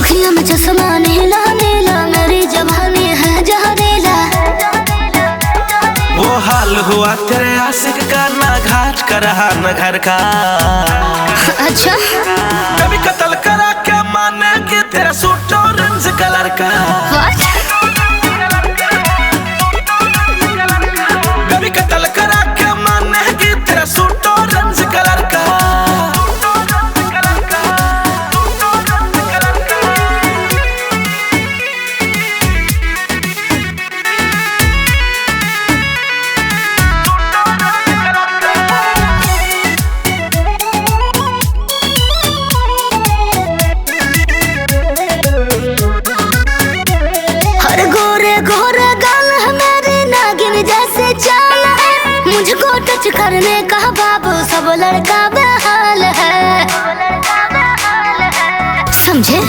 अखियों में चश्मा नीला नीला, मेरी जवानी है जहरीला। वो हाल हुआ तेरे आशिक का, ना घाट का रहा न घर का। अच्छा कभी कत्ल करा क्या मानेगी तेरा सूट ऑरेंज कलर का। What? कभी कत्ल करा क्या मानेगी तेरा सूट ऑरेंज कलर का। हर गोरे गोरे गाल है मेरी नागिन जैसे चाल है, मुझको टच करने का बाबू सब लड़का बेहाल है। समझे?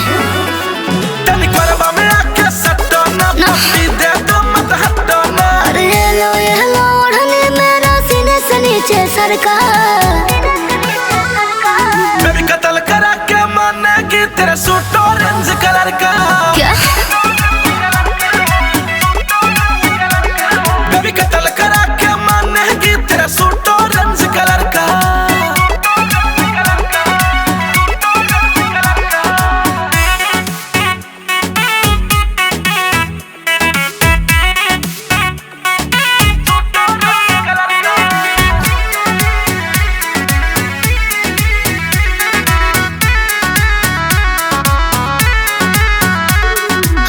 तनिक बरबा में आके सट्टो ना, पप्पी दे दो मत हटो ना। अरे ये लो ओढ़नी मेरा सीने से नीचे सरकार। कभी कत्ल करा क्या मानेगी तेरा सूट ऑरेंज कलर का। क्या? कभी कत्ल करा क्या मानेगी तेरा सूट ऑरेंज कलर का।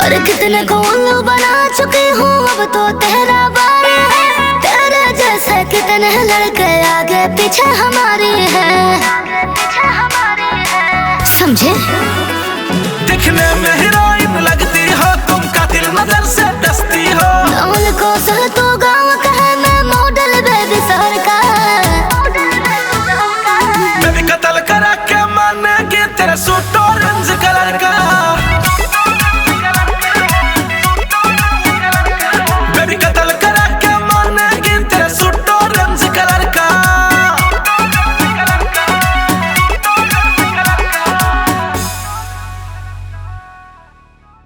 अरे कितने को उल्लू बना चुकी हूँ, अब तो तेरा बारी है। तेरे जैसे कितने लड़के आगे पीछे हमारी है। समझे? दिखने में हीरोइन लगती हो तुम, कातिल नजर से